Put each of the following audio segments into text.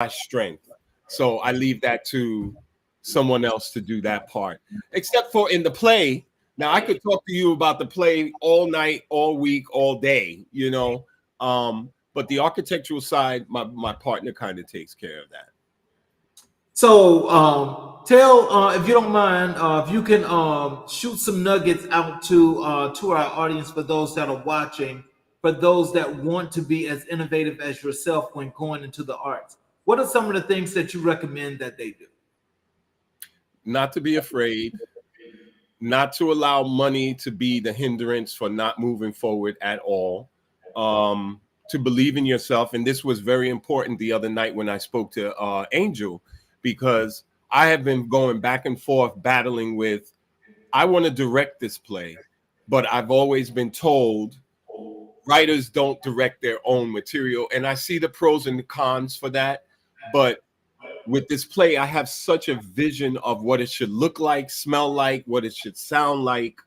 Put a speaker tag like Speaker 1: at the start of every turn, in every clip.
Speaker 1: my strength. So I leave that to someone else to do that part. Except for in the play, now I could talk to you about the play all night, all week, all day, but the architectural side, my partner kind of takes care of that.
Speaker 2: So, tell if you don't mind, if you can shoot some nuggets out to our audience for those that are watching, for those that want to be as innovative as yourself when going into the arts. What are some of the things that you recommend that they do?
Speaker 1: Not to be afraid, not to allow money to be the hindrance for not moving forward at all. To believe in yourself. And this was very important the other night when I spoke to Angel, because I have been going back and forth battling with, I want to direct this play, but I've always been told writers don't direct their own material. And I see the pros and the cons for that. But with this play, I have such a vision of what it should look like, smell like, what it should sound like.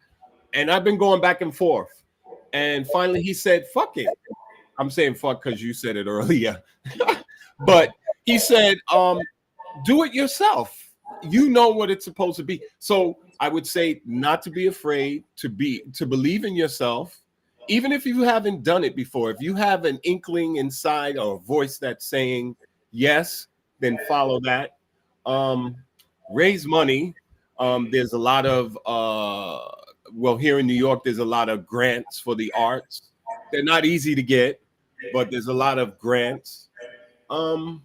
Speaker 1: And I've been going back and forth. And finally he said, fuck it. I'm saying fuck because you said it earlier. But he said, do it yourself. You know what it's supposed to be. So I would say not to be afraid, to believe in yourself, even if you haven't done it before. If you have an inkling inside or a voice that's saying yes, then follow that. Raise money. There's a lot of here in New York, there's a lot of grants for the arts. They're not easy to get, but there's a lot of grants. And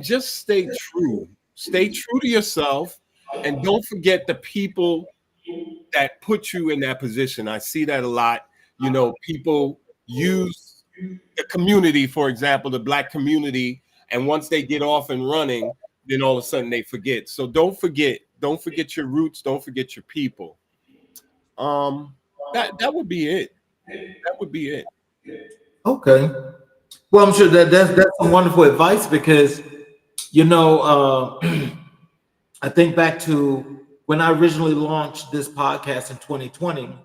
Speaker 1: just stay true. Stay true to yourself, and don't forget the people that put you in that position. I see that a lot. People use the community, for example, the Black community, and once they get off and running, then all of a sudden they forget. So don't forget your roots. Don't forget your people. That would be it. That would be it.
Speaker 2: Okay. Well, I'm sure that's some wonderful advice because, I think back to when I originally launched this podcast in 2020,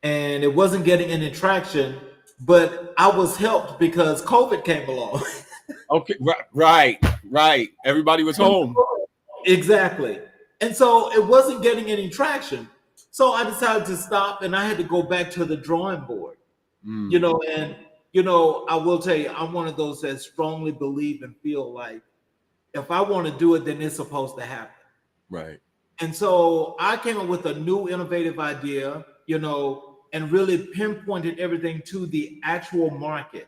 Speaker 2: and it wasn't getting any traction, but I was helped because COVID came along.
Speaker 1: Okay, right. Everybody was home.
Speaker 2: Exactly. And so it wasn't getting any traction. So I decided to stop and I had to go back to the drawing board. And I will tell you, I'm one of those that strongly believe and feel like if I want to do it, then it's supposed to happen.
Speaker 1: Right.
Speaker 2: And so I came up with a new innovative idea, and really pinpointed everything to the actual market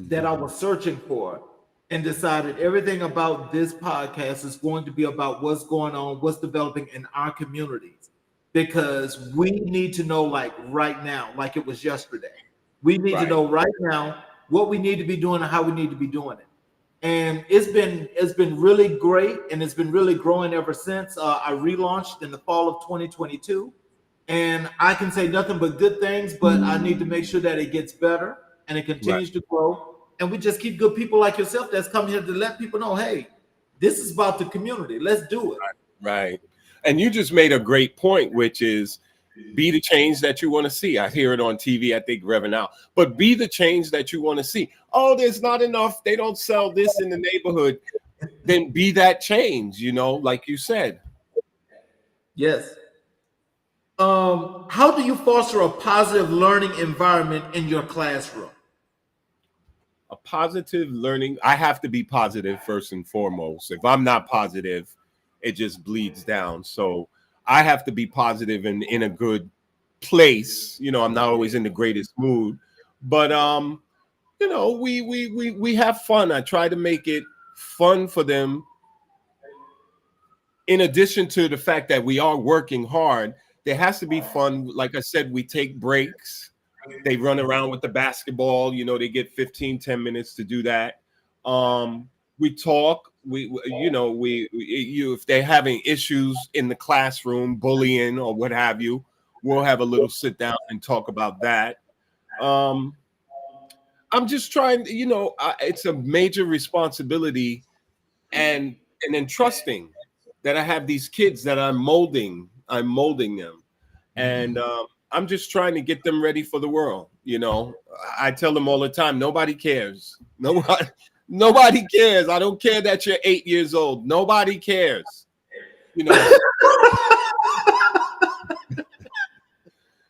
Speaker 2: that I was searching for, and decided everything about this podcast is going to be about what's going on, what's developing in our communities, because we need to know, like right now, like it was yesterday. We need to know right now what we need to be doing and how we need to be doing it. And it's been really great, and it's been really growing ever since. I relaunched in the fall of 2022, and I can say nothing but good things. But I need to make sure that it gets better and it continues to grow. And we just keep good people like yourself that's come here to let people know, hey, this is about the community. Let's do it.
Speaker 1: Right. And you just made a great point, which is be the change that you want to see. I hear it on TV, I think, Reverend Al. But be the change that you want to see. Oh, there's not enough. They don't sell this in the neighborhood. Then be that change, like you said.
Speaker 2: Yes. How do you foster a positive learning environment in your classroom?
Speaker 1: A positive learning. I have to be positive first and foremost. If I'm not positive, it just bleeds down. So I have to be positive and in a good place. I'm not always in the greatest mood, but we have fun. I try to make it fun for them. In addition to the fact that we are working hard, there has to be fun. Like I said, we take breaks. They run around with the basketball. They get 10 minutes to do that. We talk. If they're having issues in the classroom, bullying or what have you, we'll have a little sit down and talk about that. I'm just trying. It's a major responsibility, and then trusting that I have these kids that I'm molding them, and I'm just trying to get them ready for the world. I tell them all the time, nobody cares. Nobody cares. I don't care that you're 8 years old. Nobody cares. You know.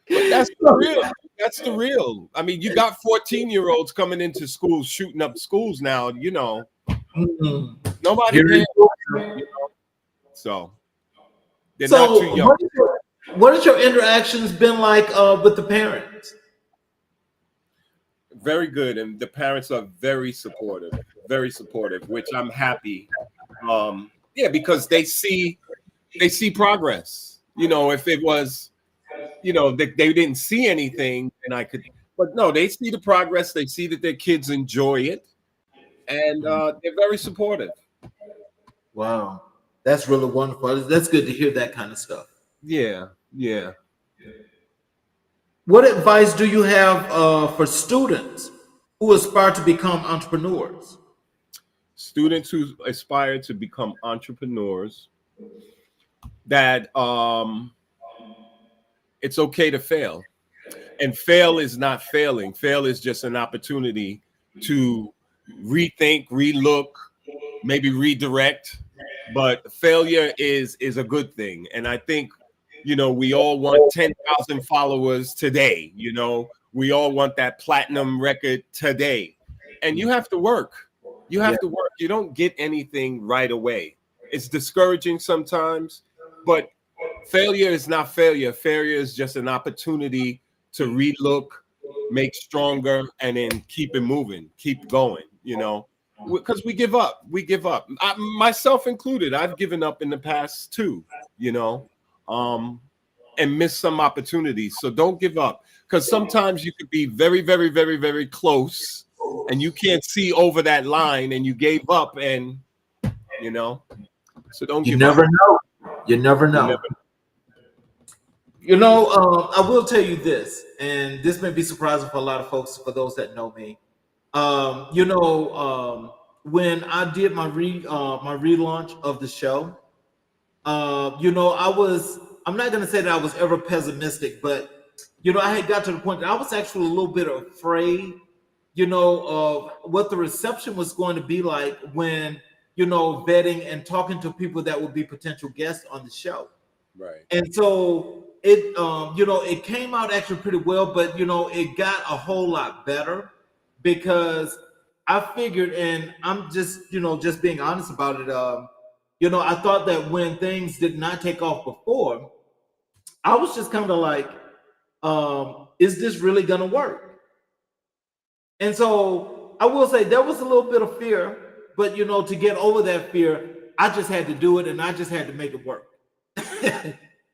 Speaker 1: But that's the real. That's the real. I mean, you got 14-year-olds coming into schools, shooting up schools now. You know, nobody
Speaker 2: Here
Speaker 1: cares.
Speaker 2: you
Speaker 1: You
Speaker 2: go.
Speaker 1: know? So they're not too
Speaker 2: So
Speaker 1: young.
Speaker 2: what has your interactions been like with the parents?
Speaker 1: Very good, and the parents are very supportive, which I'm happy. Yeah, because they see progress. You know, if it was, you know, they didn't see anything, and I could, but no, they see the progress. They see that their kids enjoy it, and they're very supportive.
Speaker 2: Wow, that's really wonderful. That's good to hear that kind of stuff.
Speaker 1: Yeah, yeah.
Speaker 2: What advice do you have for students who aspire to become entrepreneurs?
Speaker 1: Students who aspire to become entrepreneurs, that it's okay to fail. And fail is not failing. Fail is just an opportunity to rethink, relook, maybe redirect. But failure is a good thing. And I think, you know, we all want 10,000 followers today. You know, we all want that platinum record today. And you have to work. You have to work. You don't get anything right away. It's discouraging sometimes, but failure is not failure. Failure is just an opportunity to relook, make stronger, and then keep it moving, keep going, you know, because we give up. We give up. Myself included. I've given up in the past too, you know, and missed some opportunities. So don't give up, because sometimes you could be very, very, very, very close and you can't see over that line and you gave up, and, you know, so don't
Speaker 2: You
Speaker 1: give
Speaker 2: never
Speaker 1: up.
Speaker 2: know. You never
Speaker 1: You
Speaker 2: know.
Speaker 1: never.
Speaker 2: You know, I will tell you this, and this may be surprising for a lot of folks, for those that know me. You know, when I did my my relaunch of the show, you know, I'm not gonna say that I was ever pessimistic, but you know, I had got to the point that I was actually a little bit afraid, you know, of what the reception was going to be like when, you know, vetting and talking to people that would be potential guests on the show.
Speaker 1: Right.
Speaker 2: And so it, you know, it came out actually pretty well, but you know, it got a whole lot better because I figured, and I'm just, you know, just being honest about it. You know, I thought that when things did not take off before, I was just kind of like, is this really gonna work? And so I will say there was a little bit of fear, but you know, to get over that fear, I just had to do it and I just had to make it work.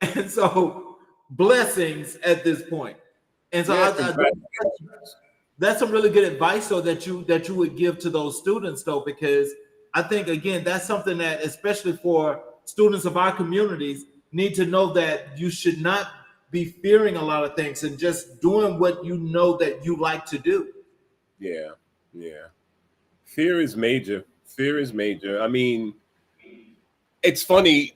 Speaker 2: And so blessings at this point. And so
Speaker 1: Yeah, congrats.
Speaker 2: that's some really good advice though that you would give to those students though, because I think again that's something that especially for students of our communities need to know, that you should not be fearing a lot of things and just doing what you know that you like to do.
Speaker 1: Yeah, yeah. Fear is major. Fear is major. I mean, it's funny.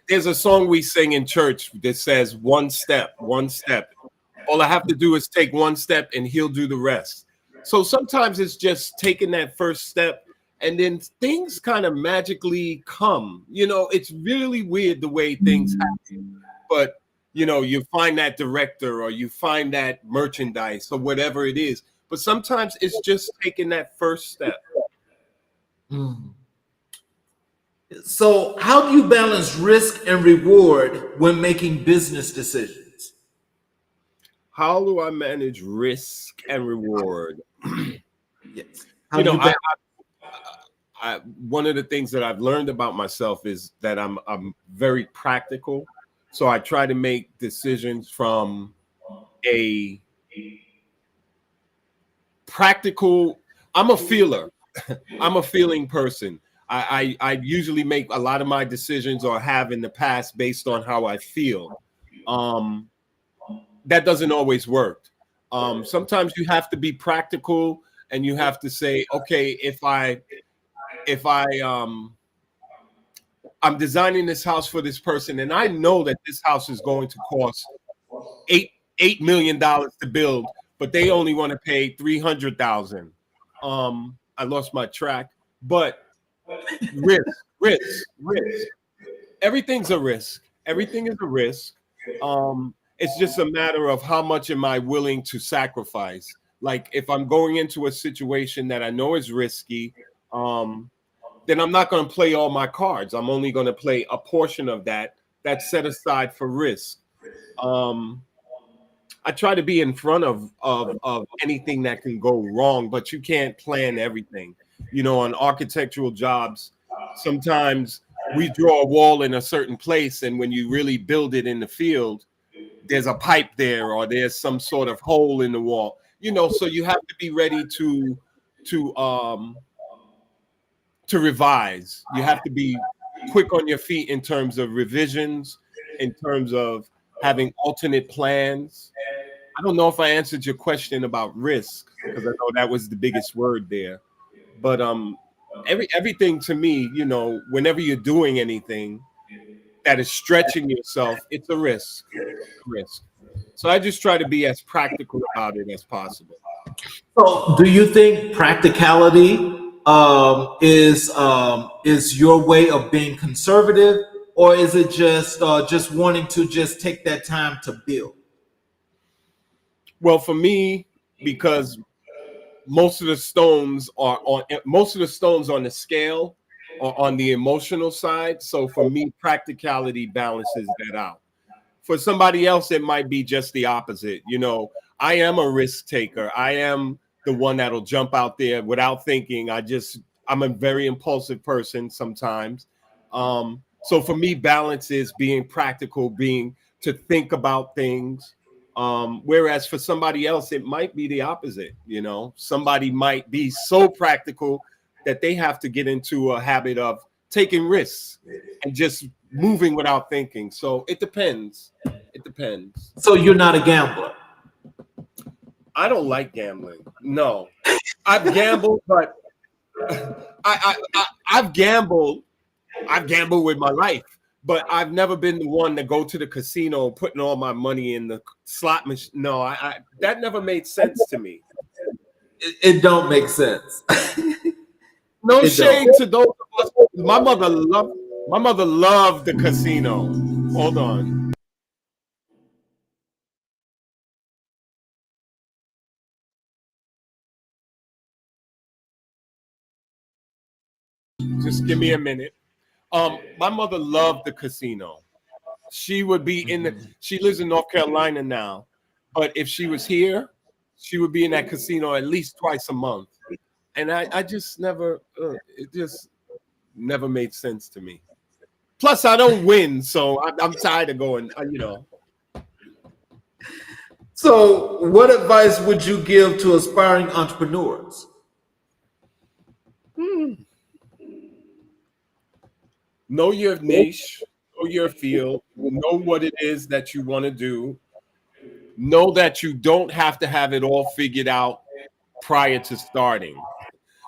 Speaker 1: There's a song we sing in church that says, one step, one step. All I have to do is take one step and he'll do the rest. So sometimes it's just taking that first step and then things kind of magically come. You know, it's really weird the way things happen. But, you know, you find that director or you find that merchandise or whatever it is. But sometimes it's just taking that first step.
Speaker 2: Mm. So, how do you balance risk and reward when making business decisions?
Speaker 1: How do I manage risk and reward?
Speaker 2: Yes. How
Speaker 1: You
Speaker 2: do
Speaker 1: know,
Speaker 2: you balance?
Speaker 1: one of the things that I've learned about myself is that I'm very practical. So I try to make decisions from a practical. I'm a feeler. I'm a feeling person. I usually make a lot of my decisions, or have in the past, based on how I feel. Um, that doesn't always work. Sometimes you have to be practical and you have to say, okay, if I'm designing this house for this person, and I know that this house is going to cost $8 million to build, but they only want to pay 300,000. I lost my track. But risk. Everything's a risk. Everything is a risk. It's just a matter of how much am I willing to sacrifice. Like if I'm going into a situation that I know is risky, then I'm not going to play all my cards. I'm only going to play a portion of that that's set aside for risk. I try to be in front of anything that can go wrong, but you can't plan everything. You know, on architectural jobs, sometimes we draw a wall in a certain place, and when you really build it in the field, there's a pipe there or there's some sort of hole in the wall. You know, so you have to be ready to um to revise. You have to be quick on your feet in terms of revisions, in terms of having alternate plans. I don't know if I answered your question about risk because I know that was the biggest word there. But everything to me, you know, whenever you're doing anything that is stretching yourself, it's a risk. Risk. So I just try to be as practical about it as possible.
Speaker 2: So, do you think practicality is your way of being conservative, or is it just wanting to just take that time to build?
Speaker 1: Well, for me, because most of the stones on the scale are on the emotional side. So for me, practicality balances that out. For somebody else, it might be just the opposite. You know, I am a risk taker. I am the one that'll jump out there without thinking. I'm a very impulsive person sometimes. So for me, balance is being practical, being to think about things. Whereas for somebody else, it might be the opposite. You know, somebody might be so practical that they have to get into a habit of taking risks and just moving without thinking. So it depends. It depends.
Speaker 2: So you're not a gambler.
Speaker 1: I don't like gambling. No, I've gambled, but I've gambled. I've gambled with my life, but I've never been the one to go to the casino putting all my money in the slot machine. No, I that never made sense to me.
Speaker 2: It don't make sense.
Speaker 1: No
Speaker 2: It don't.
Speaker 1: shade to those of us. My mother loved the casino. Hold on. Just give me a minute. My mother loved the casino. She would be in the she lives in North Carolina now, but if she was here, she would be in that casino at least twice a month. And I just never it just never made sense to me. Plus I don't win, so I'm tired of going, you know.
Speaker 2: So, what advice would you give to aspiring entrepreneurs?
Speaker 1: Know your niche, know your field, know what it is that you want to do. Know that you don't have to have it all figured out prior to starting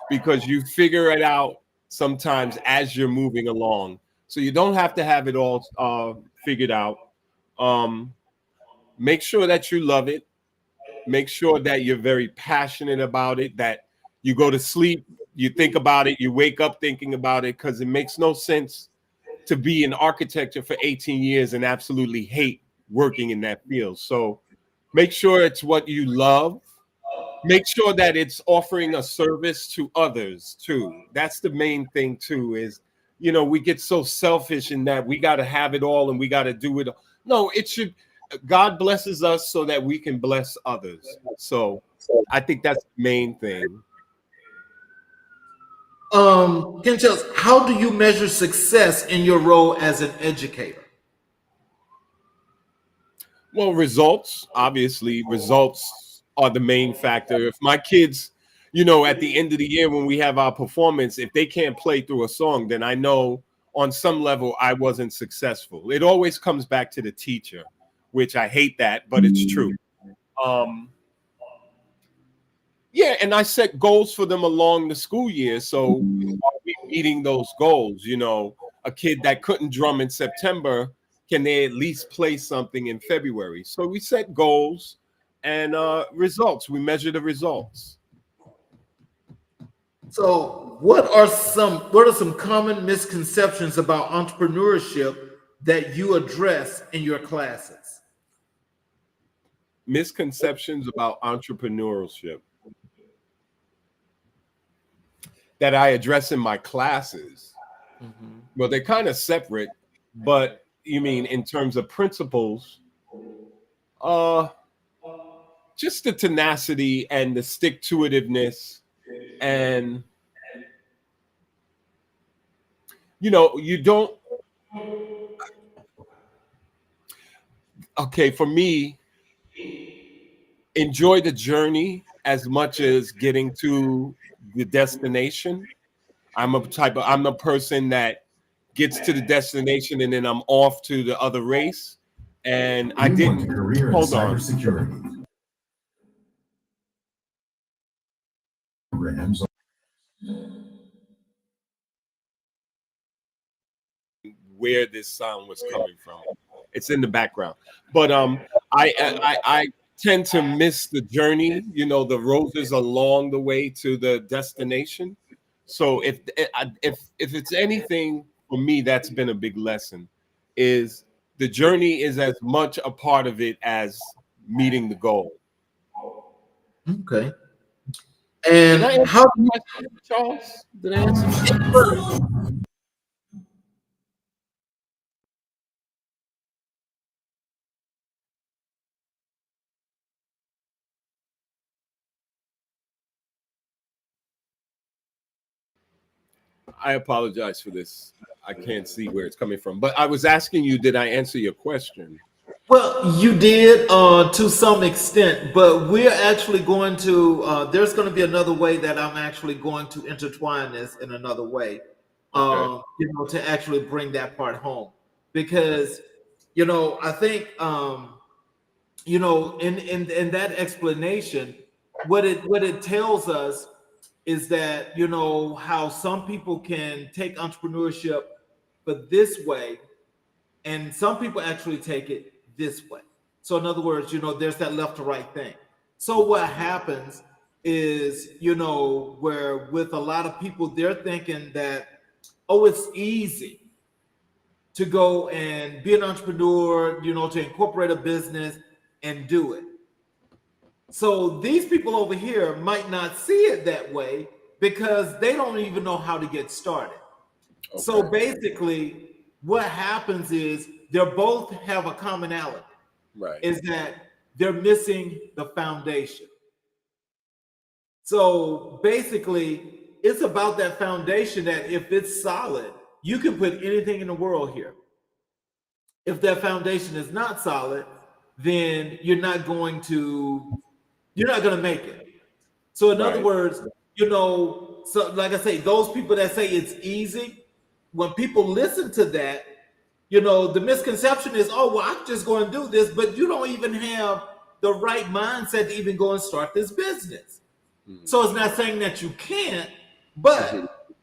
Speaker 1: because you figure it out sometimes as you're moving along. So you don't have to have it all figured out. Um, Make sure that you love it. Make sure that you're very passionate about it, that you go to sleep, you think about it, you wake up thinking about it, because it makes no sense to be in architecture for 18 years and absolutely hate working in that field. So make sure it's what you love. Make sure that it's offering a service to others too. That's the main thing too, is, you know, we get so selfish in that we got to have it all and we got to do it. No, it should, God blesses us so that we can bless others. So I think that's the main thing.
Speaker 2: Can you tell us, how do you measure success in your role as an educator?
Speaker 1: Well, results, obviously, results are the main factor. If my kids, you know, at the end of the year when we have our performance, if they can't play through a song, then I know on some level I wasn't successful. It always comes back to the teacher, which I hate that, but it's true. Um, yeah, and I set goals for them along the school year. So are we meeting those goals? You know, a kid that couldn't drum in September, can they at least play something in February? So we set goals and results. We measure the results.
Speaker 2: So, what are some common misconceptions about entrepreneurship that you address in your classes?
Speaker 1: Misconceptions about entrepreneurship that I address in my classes. Well, they're kind of separate, but you mean in terms of principles, uh, just the tenacity and the stick to itiveness, and you don't. Okay, for me, enjoy the journey as much as getting to the destination. I'm a person that gets to the destination and then I'm off to the other race. And I
Speaker 3: You want
Speaker 1: didn't
Speaker 3: a career in
Speaker 1: hold on.
Speaker 3: cybersecurity programs.
Speaker 1: Where this sound was coming from. It's in the background. But I tend to miss the journey, the roses along the way to the destination. So if it's anything for me, that's been a big lesson, is the journey is as much a part of it as meeting the goal.
Speaker 2: Okay.
Speaker 1: Did
Speaker 2: And
Speaker 1: I answer
Speaker 2: how
Speaker 1: the question, Charles? Did I answer the question? I apologize for this. I can't see where it's coming from. But I was asking you, did I answer your question?
Speaker 2: Well, you did to some extent, but we're actually going to, there's going to be another way that I'm actually going to intertwine this in another way,
Speaker 1: Okay.
Speaker 2: to actually bring that part home. Because, I think, in that explanation, what it tells us is that, how some people can take entrepreneurship but this way, and some people actually take it this way. So in other words, there's that left to right thing. So what happens is, where with a lot of people, they're thinking that, oh, it's easy to go and be an entrepreneur, to incorporate a business and do it. So these people over here might not see it that way because they don't even know how to get started.
Speaker 1: Okay.
Speaker 2: So basically, what happens is they both have a commonality,
Speaker 1: Right.
Speaker 2: is that they're missing the foundation. So basically, it's about that foundation that if it's solid, you can put anything in the world here. If that foundation is not solid, then you're not going to make it. So in other
Speaker 1: Right.
Speaker 2: words, so like I say, those people that say it's easy, when people listen to that, the misconception is, oh, well, I'm just going to do this, but you don't even have the right mindset to even go and start this business. So it's not saying that you can't, but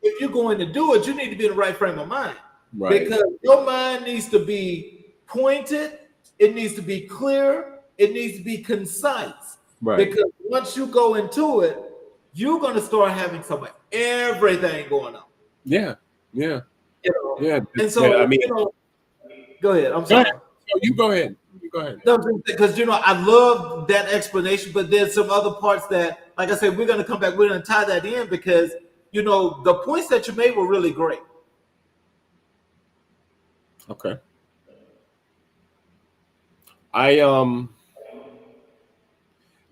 Speaker 2: if you're going to do it, you need to be in the right frame of mind.
Speaker 1: Right.
Speaker 2: Because your mind needs to be pointed, it needs to be clear, it needs to be concise.
Speaker 1: Right.
Speaker 2: Because once you go into it, you're going to start having everything going on.
Speaker 1: Yeah. Yeah.
Speaker 2: And so,
Speaker 1: Yeah, I mean,
Speaker 2: go ahead. I'm
Speaker 1: go
Speaker 2: sorry.
Speaker 1: ahead. No, you go ahead. You go ahead.
Speaker 2: No, because I love that explanation, but there's some other parts that, like I said, we're going to come back. We're going to tie that in because the points that you made were really great.
Speaker 1: Okay. I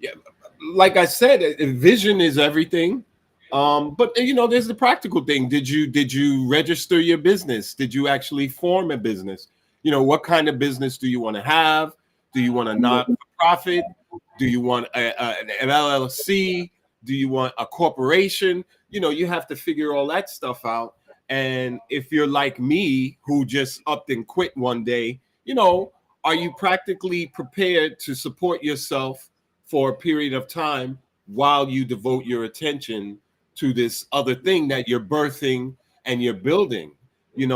Speaker 1: yeah, like I said, vision is everything. But there's the practical thing. Did you register your business? Did you actually form a business? What kind of business do you want to have? Do you want a not-for-profit? Do you want an LLC? Do you want a corporation? You have to figure all that stuff out. And if you're like me, who just upped and quit one day, are you practically prepared to support yourself for a period of time while you devote your attention to this other thing that you're birthing and you're building?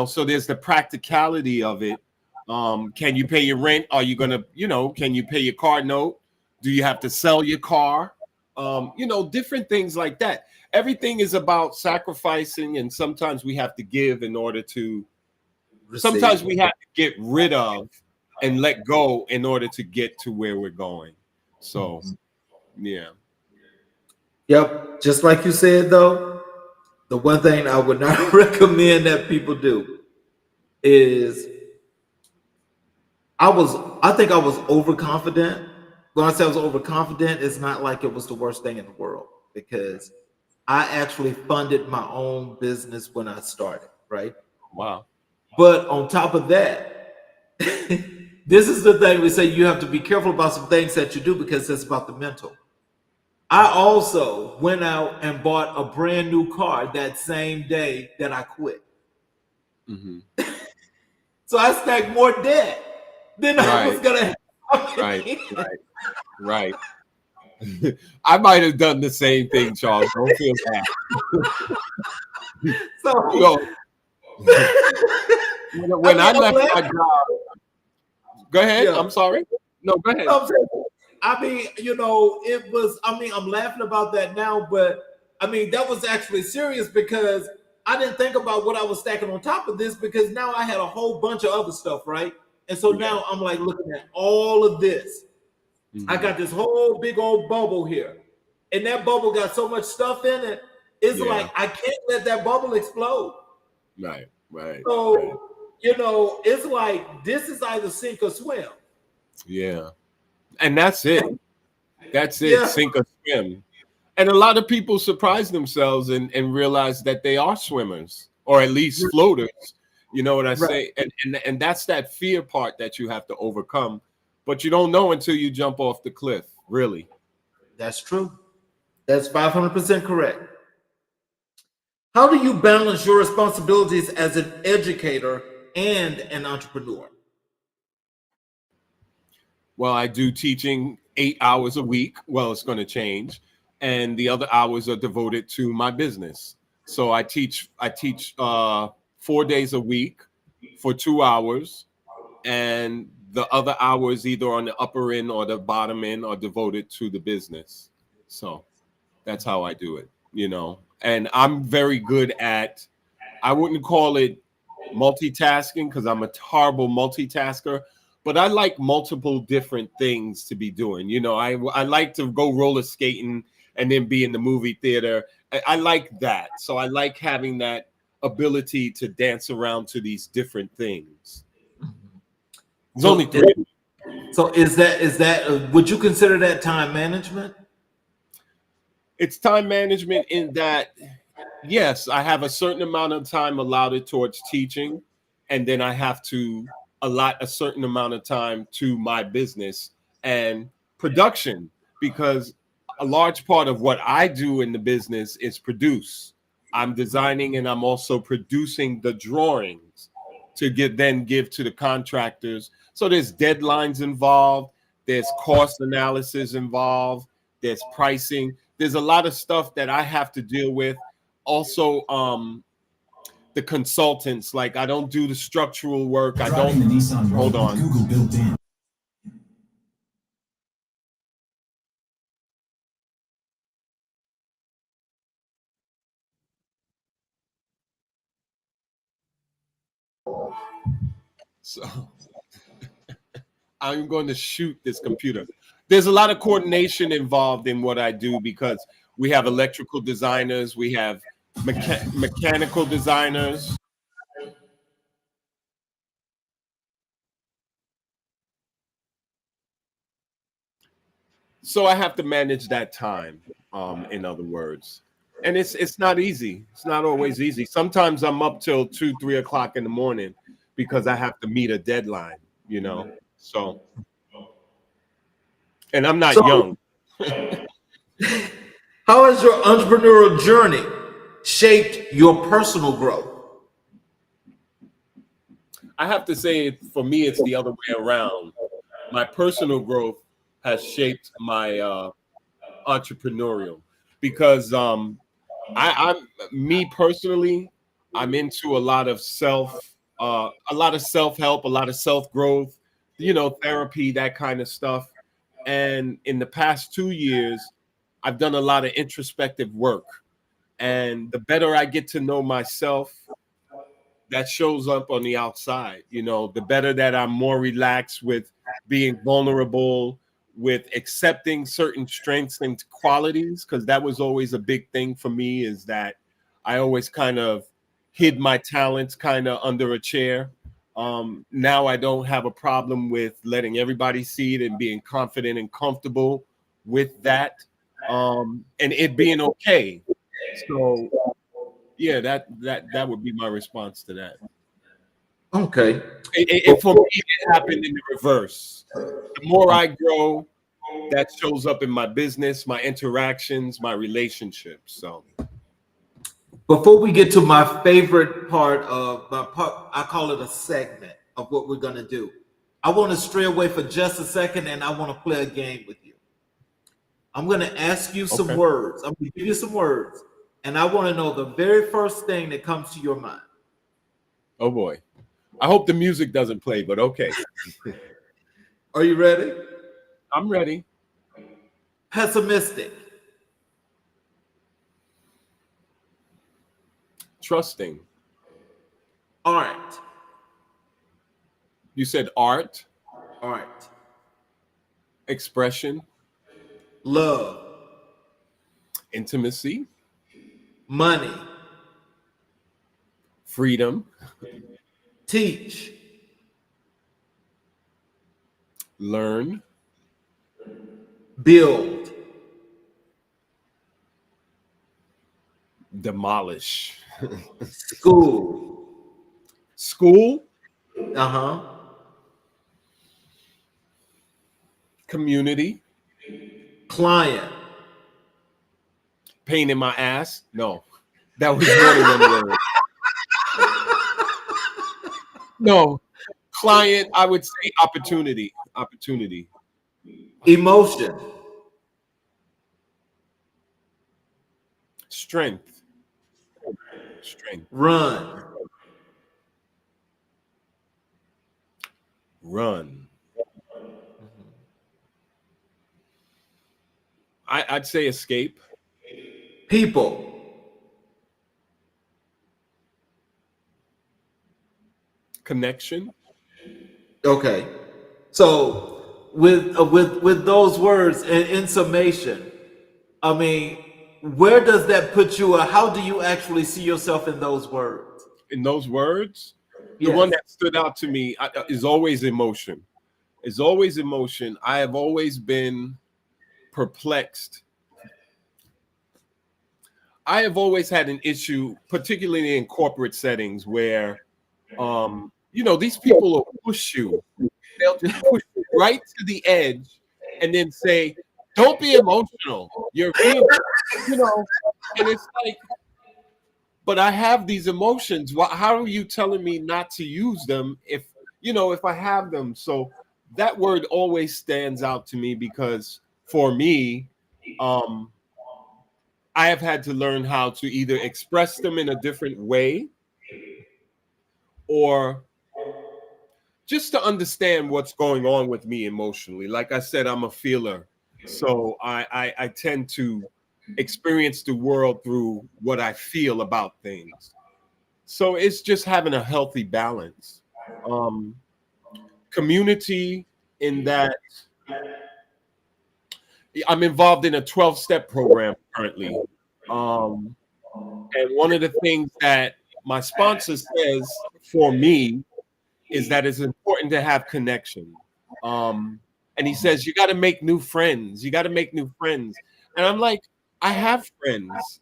Speaker 1: So there's the practicality of it. Can you pay your rent? Are you gonna, can you pay your car note? Do you have to sell your car? Different things like that. everything is about sacrificing, and sometimes we have to give in order to. Sometimes we have to get rid of and let go in order to get to where we're going. So, yeah.
Speaker 2: Yep. Just like you said, though, the one thing I would not recommend that people do is I think I was overconfident. When I say I was overconfident, it's not like it was the worst thing in the world because I actually funded my own business when I started, right?
Speaker 1: Wow.
Speaker 2: But on top of that, this is the thing we say you have to be careful about some things that you do because it's about the mental. I also went out and bought a brand new car that same day that I quit.
Speaker 1: Mm-hmm.
Speaker 2: So I stacked more debt than I was
Speaker 1: Right.
Speaker 2: gonna have.
Speaker 1: Right. Right. I might have done the same thing, Charles. Don't feel bad. You
Speaker 2: So
Speaker 1: know, when I
Speaker 2: I'm
Speaker 1: left
Speaker 2: glad.
Speaker 1: my job, go ahead.
Speaker 2: Yeah.
Speaker 1: I'm sorry. No, go ahead.
Speaker 2: I mean, it was, I'm laughing about that now, but I mean, that was actually serious because I didn't think about what I was stacking on top of this because now I had a whole bunch of other stuff, right? And so
Speaker 1: Yeah.
Speaker 2: now I'm like looking at all of this. I got this whole big old bubble here, and that bubble got so much stuff in it. It's
Speaker 1: Yeah.
Speaker 2: like I can't let that bubble explode.
Speaker 1: Right. Right. Right.
Speaker 2: So, it's like this is either sink or swim.
Speaker 1: Yeah. And that's it. That's it.
Speaker 2: Yeah,
Speaker 1: Sink or swim. And a lot of people surprise themselves and realize that they are swimmers or at least floaters. You know what I
Speaker 2: right.
Speaker 1: say? And that's that fear part that you have to overcome. But you don't know until you jump off the cliff, really.
Speaker 2: That's true. That's 500% correct. How do you balance your responsibilities as an educator and an entrepreneur?
Speaker 1: Well, I do teaching 8 hours a week. Well, it's going to change. And the other hours are devoted to my business. So I teach 4 days a week for 2 hours, and the other hours either on the upper end or the bottom end are devoted to the business. So that's how I do it. And I'm very good at, I wouldn't call it multitasking because I'm a horrible multitasker, but I like multiple different things to be doing. I like to go roller skating and then be in the movie theater. I like that. So I like having that ability to dance around to these different things. There's only
Speaker 2: So,
Speaker 1: three.
Speaker 2: is that would you consider that time management?
Speaker 1: It's time management in that, yes, I have a certain amount of time allotted towards teaching, and then I have to allot a certain amount of time to my business and production, because a large part of what I do in the business is produce. I'm designing and I'm also producing the drawings to give to the contractors. So there's deadlines involved, there's cost analysis involved, there's pricing. There's a lot of stuff that I have to deal with. Also, the consultants, like I don't do the structural work. I don't.
Speaker 3: Driving the Nissan Rogue
Speaker 1: Hold
Speaker 3: with
Speaker 1: on.
Speaker 3: Google built in.
Speaker 1: So I'm going to shoot this computer. There's a lot of coordination involved in what I do because we have electrical designers, we have mechanical designers. So I have to manage that time, in other words. And it's not easy. It's not always easy. Sometimes I'm up till 2, 3 o'clock in the morning because I have to meet a deadline. So, and I'm not
Speaker 2: So,
Speaker 1: young.
Speaker 2: how has your entrepreneurial journey shaped your personal growth?
Speaker 1: I have to say, for me, it's the other way around. My personal growth has shaped my entrepreneurial, because I'm me personally, I'm into a lot of self help, a lot of self growth, therapy, that kind of stuff. And in the past 2 years, I've done a lot of introspective work, And the better I get to know myself, that shows up on the outside. The better that I'm more relaxed with being vulnerable, with accepting certain strengths and qualities, because that was always a big thing for me, is that I always kind of hid my talents kind of under a chair. Now I don't have a problem with letting everybody see it and being confident and comfortable with that, and it being okay. So yeah, that would be my response to that.
Speaker 2: Okay.
Speaker 1: For me, it happened in the reverse. The more I grow, that shows up in my business, my interactions, my relationships. So
Speaker 2: Before we get to my favorite part of my part, I call it a segment of what we're going to do. I want to stray away for just a second and I want to play a game with you. I'm going to ask you some
Speaker 1: okay.
Speaker 2: words. I'm going to give you some words, and I want to know the very first thing that comes to your mind.
Speaker 1: Oh boy. I hope the music doesn't play, but okay.
Speaker 2: Are you ready?
Speaker 1: I'm ready.
Speaker 2: Pessimistic.
Speaker 1: Trusting.
Speaker 2: Art.
Speaker 1: You said art,
Speaker 2: Art.
Speaker 1: expression,
Speaker 2: Love.
Speaker 1: intimacy,
Speaker 2: Money.
Speaker 1: freedom,
Speaker 2: Teach.
Speaker 1: learn,
Speaker 2: Build.
Speaker 1: demolish.
Speaker 2: School.
Speaker 1: School,
Speaker 2: Uh-huh.
Speaker 1: community,
Speaker 2: Client.
Speaker 1: pain in my ass. No, that was more than one word. No, client, I would say opportunity. Opportunity.
Speaker 2: Emotion.
Speaker 1: Strength. Strength.
Speaker 2: Run.
Speaker 1: Run. I'd say escape.
Speaker 2: People.
Speaker 1: Connection.
Speaker 2: Okay. So with those words in summation, I mean, where does that put you, or how do you actually see yourself in those words?
Speaker 1: In those words, the
Speaker 2: Yes.
Speaker 1: one that stood out to me is always emotion. Is always emotion. I have always been perplexed. I have always had an issue, particularly in corporate settings, where these people will push you. They'll just push you right to the edge and then say, don't be emotional. You're being, and it's like, but I have these emotions. How are you telling me not to use them if I have them? So that word always stands out to me because for me, I have had to learn how to either express them in a different way or just to understand what's going on with me emotionally. Like I said, I'm a feeler. So I tend to experience the world through what I feel about things. So it's just having a healthy balance. Community in that I'm involved in a 12-step program currently. And one of the things that my sponsor says for me is that it's important to have connection. And he says, you got to make new friends. You got to make new friends. And I'm like, I have friends.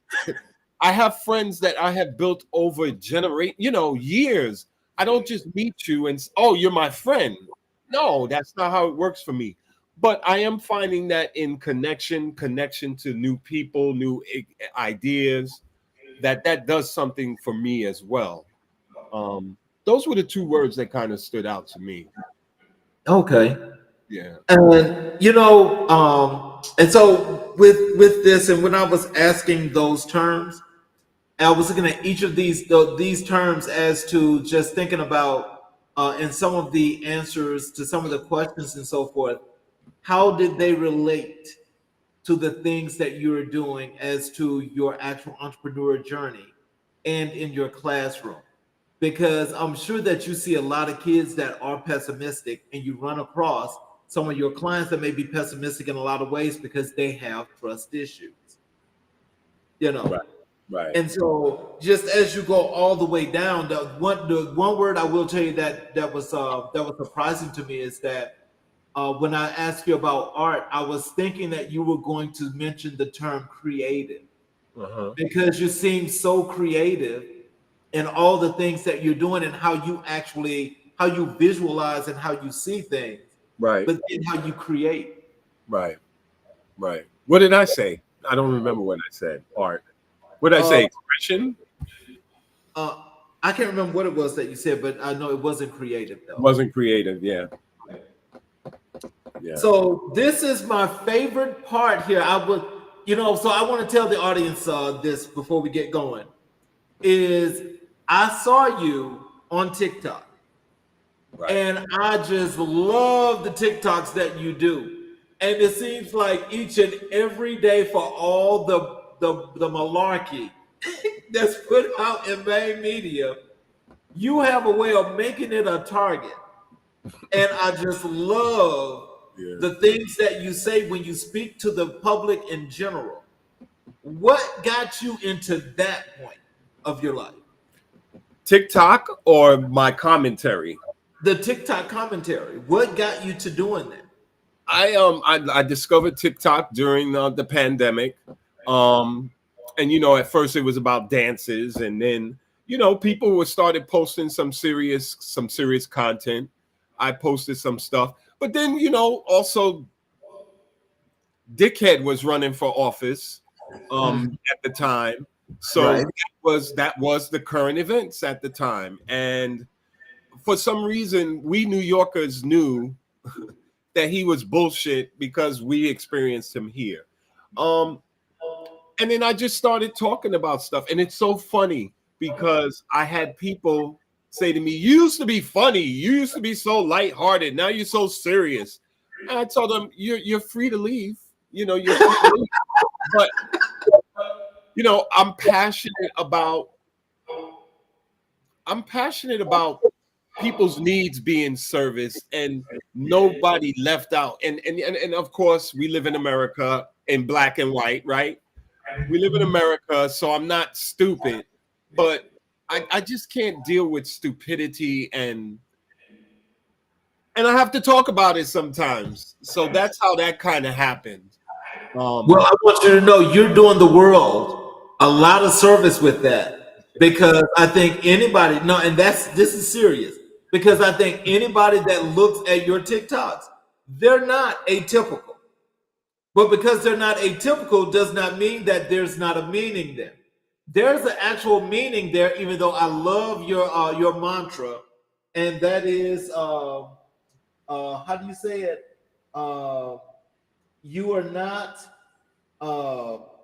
Speaker 1: I have friends that I have built over years. I don't just meet you and, oh, you're my friend. No, that's not how it works for me. But I am finding that in connection to new people, new ideas, that does something for me as well. Those were the two words that kind of stood out to me.
Speaker 2: Okay.
Speaker 1: Yeah.
Speaker 2: And and so with this, and when I was asking those terms, I was looking at each of these terms as to just thinking about in some of the answers to some of the questions and so forth. How did they relate to the things that you're doing as to your actual entrepreneur journey and in your classroom. Because I'm sure that you see a lot of kids that are pessimistic, and you run across some of your clients that may be pessimistic in a lot of ways because they have trust issues, you know.
Speaker 1: Right. Right.
Speaker 2: And so, just as you go all the way down, the one word I will tell you that was surprising to me is that when I asked you about art, I was thinking that you were going to mention the term creative,
Speaker 1: Uh-huh.
Speaker 2: because you seem so creative in all the things that you're doing, and how you visualize and how you see things,
Speaker 1: Right.
Speaker 2: but then how you create.
Speaker 1: Right. Right. What did I say? I don't remember what I said. Art. What did I say?
Speaker 2: Uh,
Speaker 1: Expression?
Speaker 2: I can't remember what it was that you said, but I know it wasn't creative though.
Speaker 1: Wasn't creative. Yeah. Yeah.
Speaker 2: So this is my favorite part here. So I want to tell the audience this before we get going. Is I saw you on TikTok,
Speaker 1: Right.
Speaker 2: and I just love the TikToks that you do. And it seems like each and every day, for all the malarkey that's put out in main media, you have a way of making it a target. And I just love the things that you say when you speak to the public in general. What got you into that point of your life?
Speaker 1: TikTok or my commentary?
Speaker 2: The TikTok commentary. What got you to doing that?
Speaker 1: I discovered TikTok during the pandemic. And at first it was about dances, and then people were started posting some serious content. I posted some stuff, but then also Dickhead was running for office at the time, so
Speaker 2: Right.
Speaker 1: that was the current events at the time, and for some reason we New Yorkers knew that he was bullshit because we experienced him here. And then I just started talking about stuff, and it's so funny because I had people say to me, "You used to be funny. You used to be so lighthearted. Now you're so serious." And I told them, "You're free to leave. You're free to leave." But I'm passionate about people's needs being serviced and nobody left out. And of course, we live in America in black and white, right? We live in America, so I'm not stupid, but I just can't deal with stupidity, and I have to talk about it sometimes. So that's how that kind of happened.
Speaker 2: Well, I want you to know you're doing the world a lot of service with that, because I think anybody, no, and this is serious, because I think anybody that looks at your TikToks, they're not atypical. But because they're not atypical does not mean that there's not a meaning there. There's an actual meaning there, even though I love your mantra, and that is how do you say it? You are not.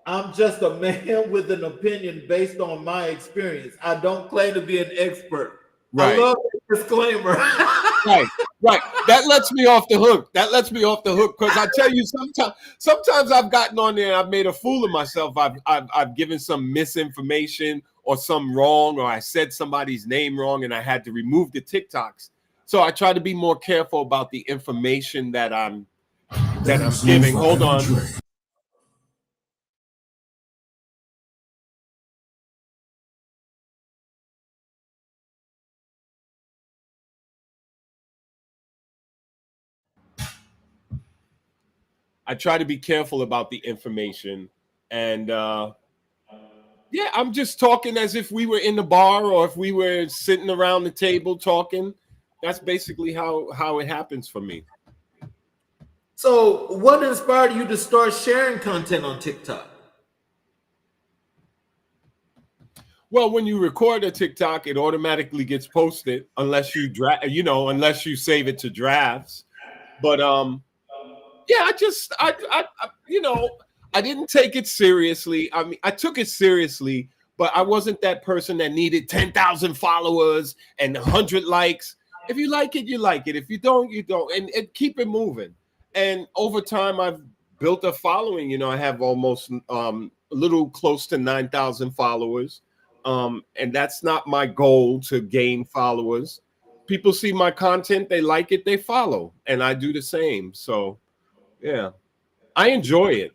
Speaker 2: I'm just a man with an opinion based on my experience. I don't claim to be an expert.
Speaker 1: Right.
Speaker 2: I love the disclaimer.
Speaker 1: Right. That lets me off the hook. Because I tell you, sometimes I've gotten on there and I've made a fool of myself. I've given some misinformation or some wrong, or I said somebody's name wrong, and I had to remove the TikToks. So I try to be more careful about the information that I'm giving. Hold on. I try to be careful about the information, and I'm just talking as if we were in the bar or if we were sitting around the table talking. That's basically how it happens for me.
Speaker 2: So, what inspired you to start sharing content on TikTok?
Speaker 1: Well, when you record a TikTok, it automatically gets posted unless you unless you save it to drafts. But I didn't take it seriously. I mean, I took it seriously, but I wasn't that person that needed 10,000 followers and 100 likes. If you like it, you like it. If you don't, you don't. And keep it moving. And over time, I've built a following. You know, I have almost a little close to 9,000 followers. And that's not my goal to gain followers. People see my content, they like it, they follow, and I do the same. So, yeah, I enjoy it.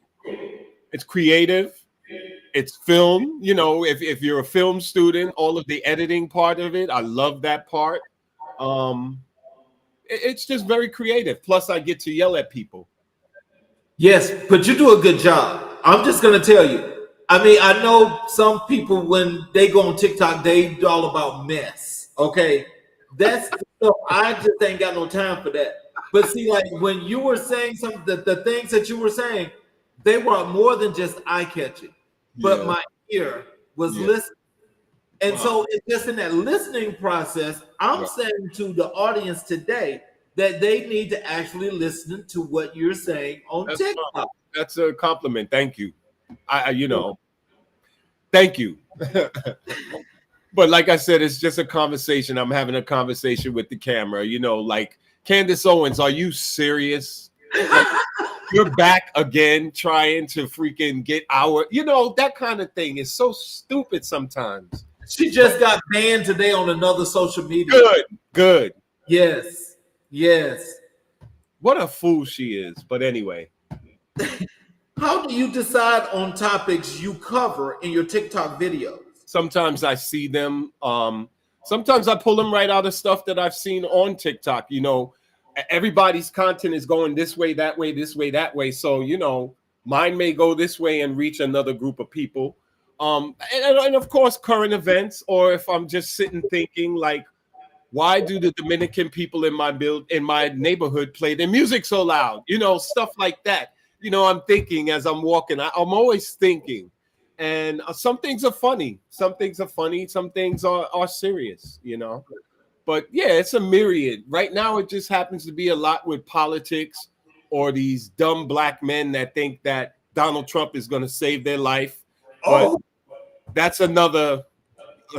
Speaker 1: It's creative. It's film. You know, if you're a film student, all of the editing part of it, I love that part. Um, it's just very creative. Plus, I get to yell at people.
Speaker 2: Yes, but you do a good job. I'm just gonna tell you. I mean, I know some people when they go on TikTok, they all about mess. Okay, that's the stuff. I just ain't got no time for that. But see, like when you were saying some the things that you were saying, they were more than just eye catching. But
Speaker 1: Yeah,
Speaker 2: my ear was
Speaker 1: yeah.
Speaker 2: listening. And
Speaker 1: Wow.
Speaker 2: so it's just in that listening process, I'm
Speaker 1: Right.
Speaker 2: saying to the audience today that they need to actually listen to what you're saying on
Speaker 1: That's
Speaker 2: TikTok.
Speaker 1: that's a compliment. Thank you. You know, thank you. But like I said, it's just a conversation. I'm having a conversation with the camera. You know, like Candace Owens, are you serious? Like you're back again trying to freaking get our, you know, that kind of thing is so stupid sometimes.
Speaker 2: She just got banned today on another social media.
Speaker 1: Good, good.
Speaker 2: Yes, yes.
Speaker 1: What a fool she is. But anyway,
Speaker 2: How do you decide on topics you cover in your TikTok videos?
Speaker 1: sometimes I see them. Sometimes I pull them right out of stuff that I've seen on TikTok. You know, everybody's content is going this way, that way, this way, that way. So, you know, mine may go this way and reach another group of people. And of course, current events, or if I'm just sitting thinking, like, why do the Dominican people in my neighborhood play their music so loud? You know, stuff like that. You know, I'm thinking as I'm walking. I'm always thinking, and some things are funny. Some things are funny. Some things are serious. You know, but yeah, it's a myriad. Right now, it just happens to be a lot with politics or these dumb black men that think that Donald Trump is going to save their life. But
Speaker 2: Oh,
Speaker 1: that's another.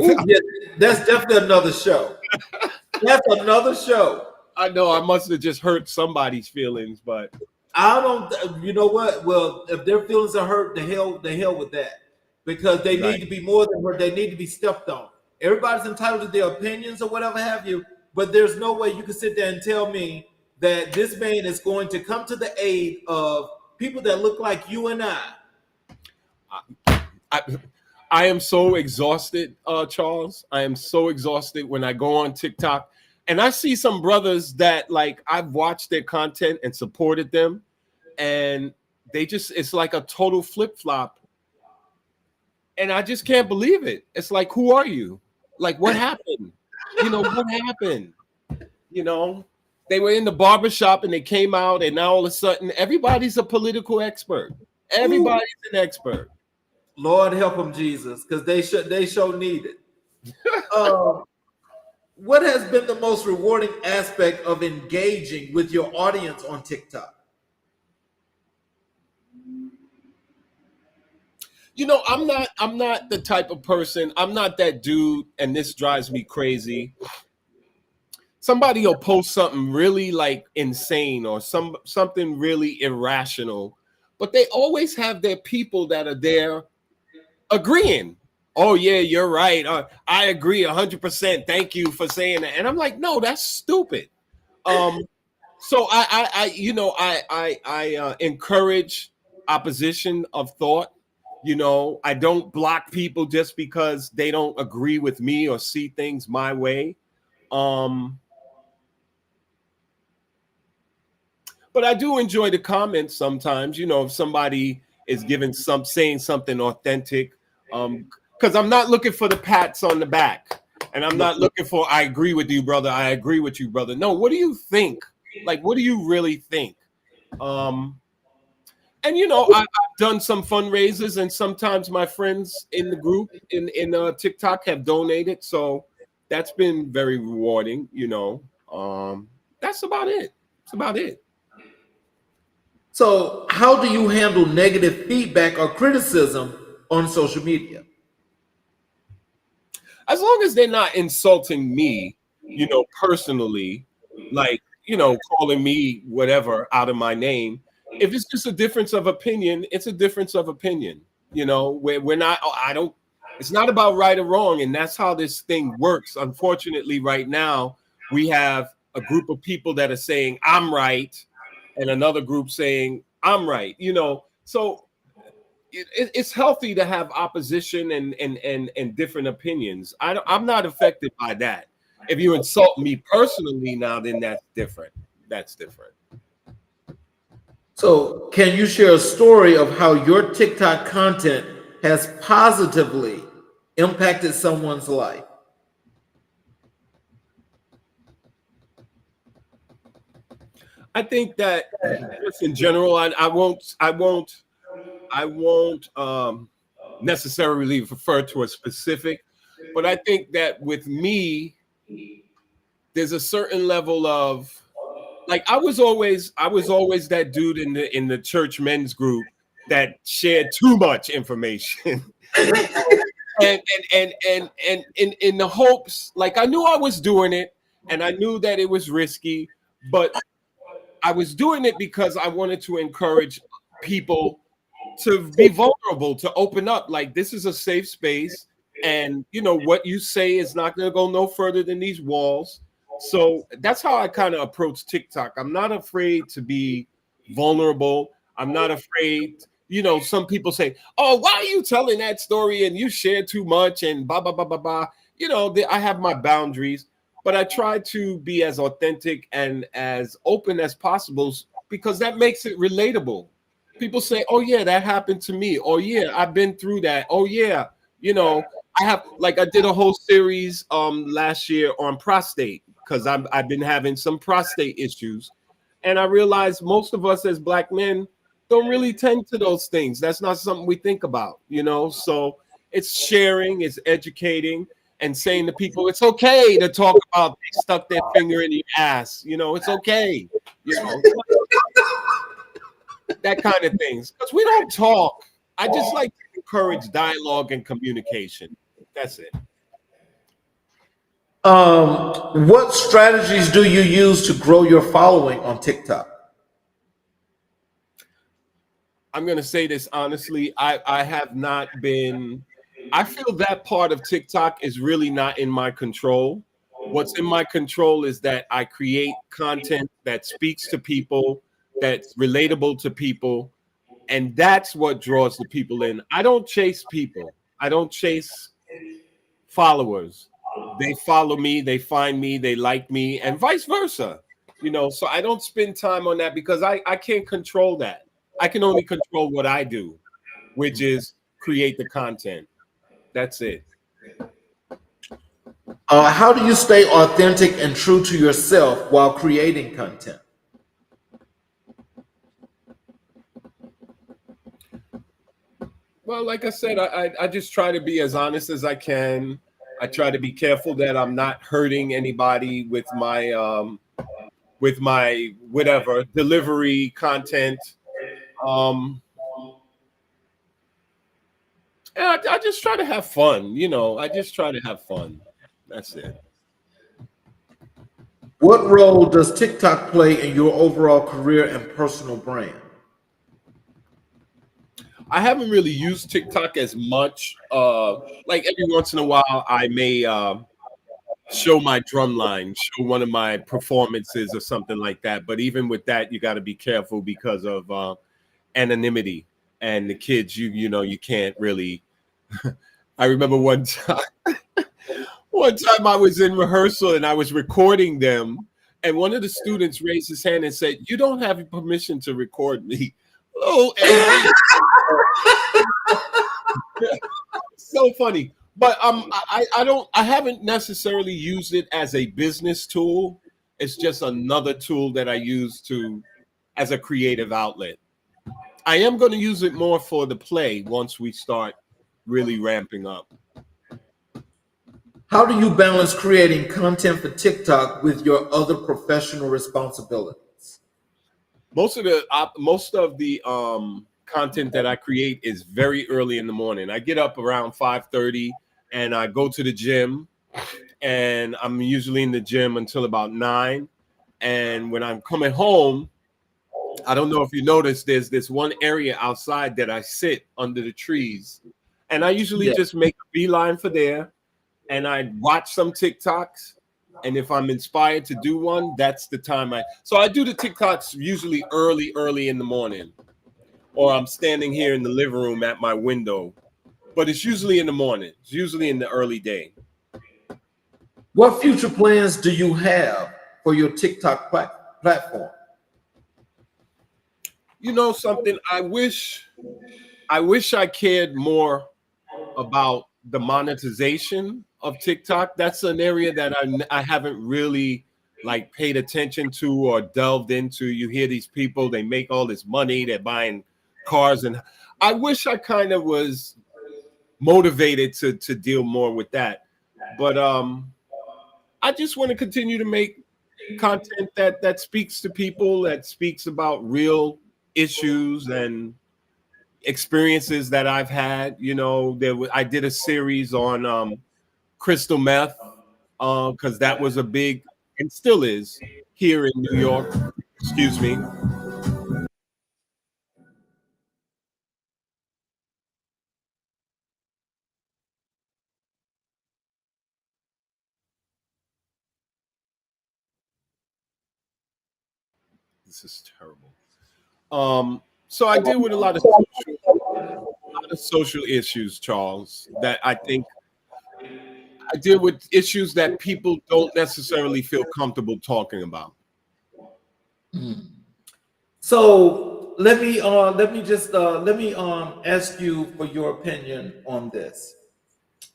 Speaker 2: ooh, yeah, that's definitely another show. That's another show.
Speaker 1: I know I must have just hurt somebody's feelings, but
Speaker 2: I don't. You know what? Well, if their feelings are hurt, the hell with that, because they need
Speaker 1: right.
Speaker 2: to be more than hurt. They need to be stepped on. Everybody's entitled to their opinions or whatever have you, but there's no way you can sit there and tell me that this man is going to come to the aid of people that look like you and I.
Speaker 1: I, I am so exhausted, Charles. I am so exhausted when I go on TikTok and I see some brothers that like I've watched their content and supported them, and it's like a total flip flop. And I just can't believe it. It's like, who are you? Like, what happened? You know, what happened? You know, they were in the barbershop and they came out, and now all of a sudden, everybody's a political expert.
Speaker 2: Ooh,
Speaker 1: Everybody's an expert.
Speaker 2: Lord help them, Jesus, because they show need it. Um, what has been the most rewarding aspect of engaging with your audience on TikTok?
Speaker 1: You know, I'm not the type of person, I'm not that dude, and this drives me crazy. Somebody will post something really like insane or something really irrational, but they always have their people that are there agreeing. Oh yeah, you're right. I agree 100%. Thank you for saying that. And I'm like, no, that's stupid. Um, so I encourage opposition of thought. You know, I don't block people just because they don't agree with me or see things my way. Um, but I do enjoy the comments sometimes. You know, if somebody is giving saying something authentic, because I'm not looking for the pats on the back, and I'm not looking for I agree with you, brother. I agree with you, brother. No, what do you think? Like, what do you really think? Um, and you know, I've done some fundraisers, and sometimes my friends in the group in TikTok have donated, so that's been very rewarding. You know, that's about it. That's about it.
Speaker 2: So, how do you handle negative feedback or criticism on social media?
Speaker 1: As long as they're not insulting me, you know, personally, like, you know, calling me whatever out of my name, if it's just a difference of opinion, it's a difference of opinion. You know, we're not, I don't, it's not about right or wrong. And that's how this thing works. Unfortunately, right now, we have a group of people that are saying, I'm right, and another group saying, I'm right. You know, so it's healthy to have opposition and different opinions. I'm not affected by that. If you insult me personally now, then that's different. That's different.
Speaker 2: So, can you share a story of how your TikTok content has positively impacted someone's life?
Speaker 1: I think that just in general, I won't necessarily refer to a specific, but I think that with me, there's a certain level of, like, I was always that dude in the church men's group that shared too much information. And in the hopes, like, I knew I was doing it and I knew that it was risky, but I was doing it because I wanted to encourage people to be vulnerable, to open up. Like, this is a safe space, and you know what you say is not going to go no further than these walls. So that's how I kind of approach TikTok. I'm not afraid to be vulnerable. I'm not afraid. You know, some people say, "Oh, why are you telling that story and you share too much and blah blah blah blah blah." You know, I have my boundaries, but I try to be as authentic and as open as possible because that makes it relatable. People say, "Oh yeah, that happened to me." "Oh yeah, I've been through that." "Oh yeah, you know, I have." Like, I did a whole series last year on prostate because I've been having some prostate issues, and I realized most of us as Black men don't really tend to those things. That's not something we think about, you know. So it's sharing, it's educating, and saying to people, it's okay to talk about they stuck their finger in your ass. You know, it's okay. You know, that kind of things. Because we don't talk. I just like to encourage dialogue and communication. That's it.
Speaker 2: What strategies do you use to grow your following on TikTok?
Speaker 1: I'm going to say this honestly. I have not been, I feel that part of TikTok is really not in my control. What's in my control is that I create content that speaks to people, that's relatable to people, and that's what draws the people in. I don't chase people. I don't chase followers. They follow me, they find me, they like me, and vice versa. You know, so I don't spend time on that because I can't control that. I can only control what I do, which is create the content. That's it.
Speaker 2: How do you stay authentic and true to yourself while creating content?
Speaker 1: Well, like I said, I just try to be as honest as I can. I try to be careful that I'm not hurting anybody with my whatever delivery content. Um, and I just try to have fun, you know. I just try to have fun. That's it.
Speaker 2: What role does TikTok play in your overall career and personal brand?
Speaker 1: I haven't really used TikTok as much. Like, every once in a while, I may show my drum line, show one of my performances or something like that. But even with that, you got to be careful because of anonymity and the kids. You know, you can't really. I remember one time I was in rehearsal and I was recording them, and one of the students raised his hand and said, "You don't have permission to record me." Oh, angry. So funny. But I haven't necessarily used it as a business tool. It's just another tool that I use to as a creative outlet. I am going to use it more for the play once we start really ramping up.
Speaker 2: How do you balance creating content for TikTok with your other professional responsibilities?
Speaker 1: Most of the content that I create is very early in the morning. I get up around 5:30 and I go to the gym, and I'm usually in the gym until about 9. And when I'm coming home, I don't know if you noticed, there's this one area outside that I sit under the trees, and I usually
Speaker 2: Yeah.
Speaker 1: just make a beeline for there, and I watch some TikToks. And if I'm inspired to do one, that's the time So I do the TikToks usually early in the morning, or I'm standing here in the living room at my window. But it's usually in the morning. It's usually in the early day.
Speaker 2: What future plans do you have for your TikTok platform?
Speaker 1: You know something? I wish I cared more about the monetization of TikTok. That's an area that I haven't really like paid attention to or delved into. You hear these people, they make all this money, they're buying cars, and I wish I kind of was motivated to deal more with that. But I just want to continue to make content that speaks to people, that speaks about real issues and experiences that I've had. You know, I did a series on crystal meth because that was a big and still is here in New York. Excuse me. This is terrible. So I deal with a lot of social issues, Charles, that I think I deal with issues that people don't necessarily feel comfortable talking about.
Speaker 2: So let me ask you for your opinion on this,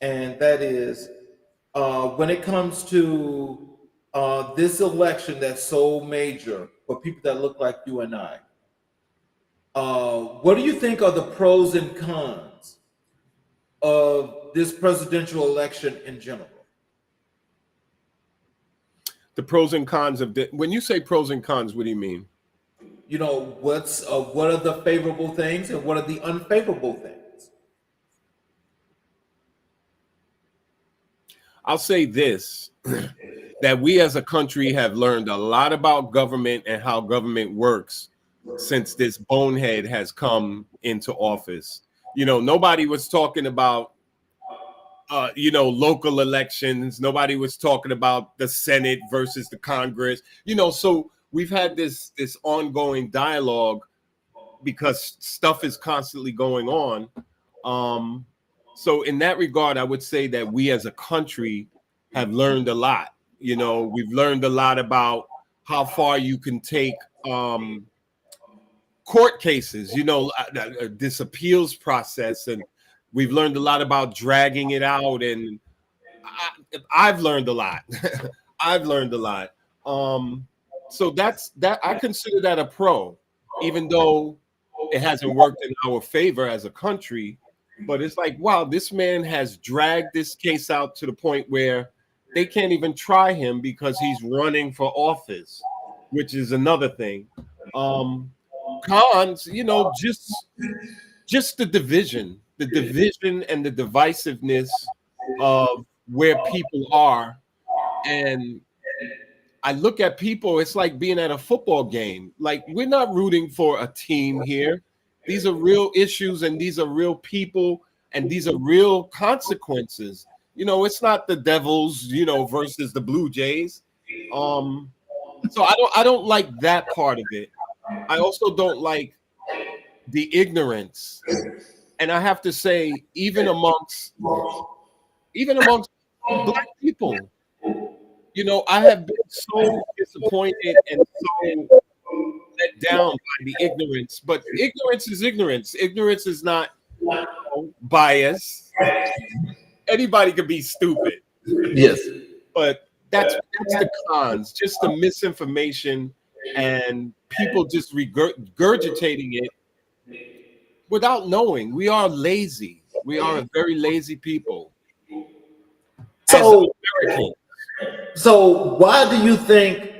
Speaker 2: and that is when it comes to this election that's so major for people that look like you and I. What do you think are the pros and cons of this presidential election in general?
Speaker 1: The pros and cons of when you say pros and cons, what do you mean?
Speaker 2: You know, what are the favorable things and what are the unfavorable things?
Speaker 1: I'll say this that we as a country have learned a lot about government and how government works since this bonehead has come into office. You know, nobody was talking about local elections. Nobody was talking about the Senate versus the Congress. You know, so we've had this ongoing dialogue because stuff is constantly going on. Um, so in that regard, I would say that we as a country have learned a lot. You know, we've learned a lot about how far you can take court cases, this appeals process, and we've learned a lot about dragging it out. And I've learned a lot. I've learned a lot. So that's that. I consider that a pro, even though it hasn't worked in our favor as a country. But it's like, wow, this man has dragged this case out to the point where they can't even try him because he's running for office, which is another thing. Um, Cons, just the division and the divisiveness of where people are. And I look at people, it's like being at a football game. Like, we're not rooting for a team here. These are real issues and these are real people and these are real consequences. You know, it's not the Devils, versus the Blue Jays. Um, so I don't like that part of it. I also don't like the ignorance. And I have to say, even amongst black people, I have been so disappointed and so let down by the ignorance. But ignorance is ignorance. Ignorance is not bias. Anybody could be stupid,
Speaker 2: Yes.
Speaker 1: but that's the cons. Just the misinformation and people just regurgitating it without knowing. We are lazy. We are a very lazy people as
Speaker 2: So
Speaker 1: Americans.
Speaker 2: so why do you think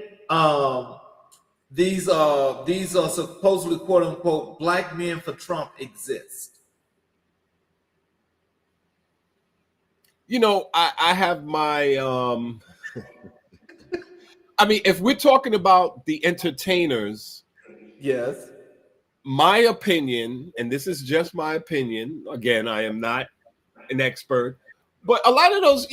Speaker 2: these are supposedly quote unquote black men for Trump exist?
Speaker 1: I have my I mean, if we're talking about the entertainers,
Speaker 2: Yes.
Speaker 1: My opinion, and this is just my opinion, again, I am not an expert, but a lot of those,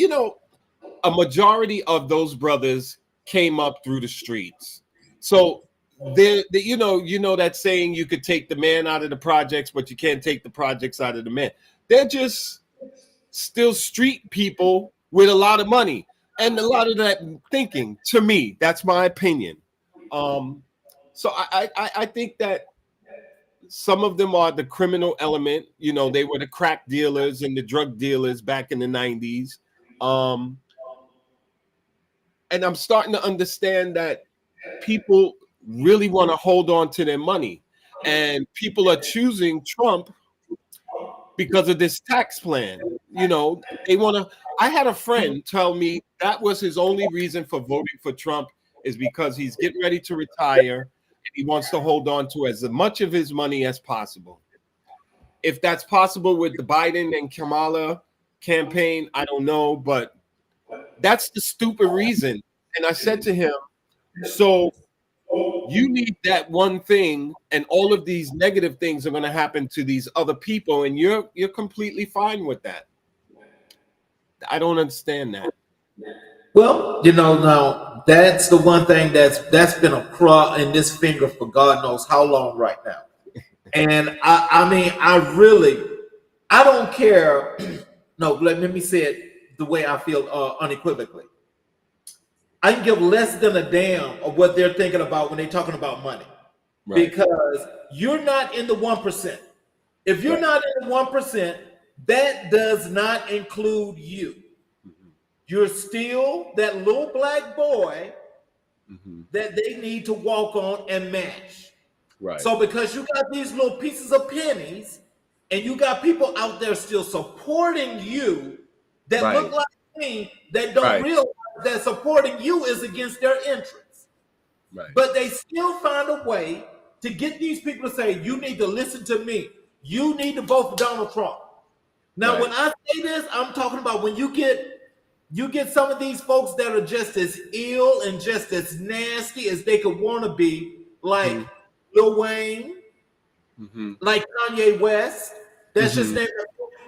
Speaker 1: a majority of those brothers came up through the streets. So you know that saying, you could take the man out of the projects, but you can't take the projects out of the man. They're just still street people with a lot of money and a lot of that thinking. To me, that's my opinion. So I think that some of them are the criminal element. They were the crack dealers and the drug dealers back in the 90s. And I'm starting to understand that people really want to hold on to their money. And people are choosing Trump because of this tax plan. They want to. I had a friend tell me that was his only reason for voting for Trump, is because he's getting ready to retire and he wants to hold on to as much of his money as possible. If that's possible with the Biden and Kamala campaign, I don't know, but that's the stupid reason. And I said to him, so you need that one thing, and all of these negative things are going to happen to these other people, and you're completely fine with that. I don't understand that.
Speaker 2: Well, now that's the one thing that's been a claw in this finger for God knows how long right now. And I mean, I don't care. No, let me say it the way I feel, unequivocally. I can give less than a damn of what they're thinking about when they're talking about money,
Speaker 1: Right.
Speaker 2: because you're not in the 1%. If you're not in the 1%, that does not include you. You're still that little black boy that they need to walk on and match.
Speaker 1: Right.
Speaker 2: So because you got these little pieces of pennies and you got people out there still supporting you that look like me, that don't realize that supporting you is against their interests.
Speaker 1: Right.
Speaker 2: But they still find a way to get these people to say, you need to listen to me. You need to vote for Donald Trump. Now, when I say this, I'm talking about when you get some of these folks that are just as ill and just as nasty as they could want to be, like Lil Wayne, like Kanye West. That's just name.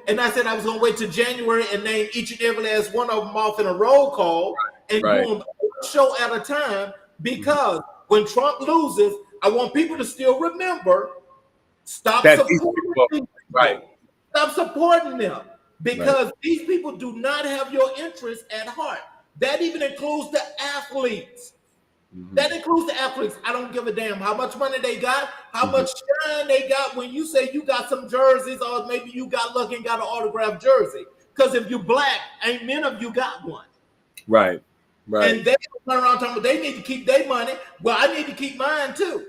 Speaker 2: And I said I was going to wait till January and name each and every last one of them off in a roll call and do them one show at a time, because when Trump loses, I want people to still remember, stop supporting people. Stop supporting them, because these people do not have your interests at heart. That even includes the athletes. That includes the athletes. I don't give a damn how much money they got, how much shine they got when you say you got some jerseys, or maybe you got lucky and got an autographed jersey. Because if you're black, ain't many of you got one.
Speaker 1: Right.
Speaker 2: And they turn around talking about they need to keep their money. Well, I need to keep mine too.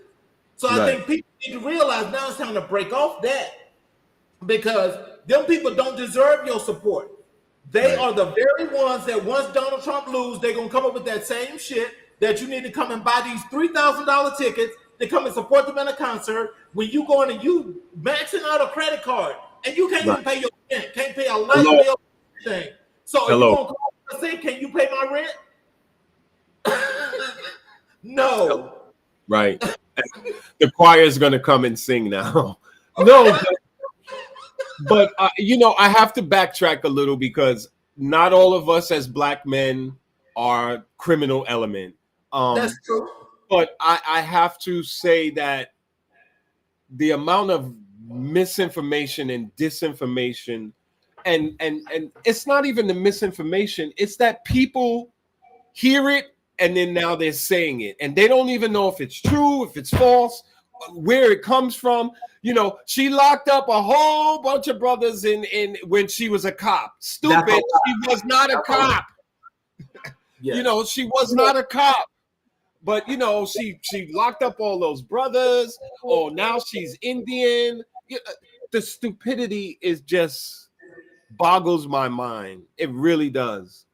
Speaker 2: So I think people need to realize now it's time to break off that, because them people don't deserve your support. They are the very ones that once Donald Trump loses, they're going to come up with that same shit that you need to come and buy these $3,000 tickets to come and support them in a concert, when you going and you maxing out a credit card and you can't even pay your rent, can't pay a light bill, thing. So if you're going to call and say, can you pay my rent? No.
Speaker 1: Right. The choir is going to come and sing now. No, but I have to backtrack a little, because not all of us as black men are criminal element.
Speaker 2: That's true.
Speaker 1: But I have to say that the amount of misinformation and disinformation, and it's not even the misinformation, it's that people hear it and then now they're saying it, and they don't even know if it's true, if it's false, where it comes from. She locked up a whole bunch of brothers in when she was a cop. Stupid. She was not a cop. She was not a cop. But she locked up all those brothers. Oh, now she's Indian. The stupidity is just boggles my mind. It really does.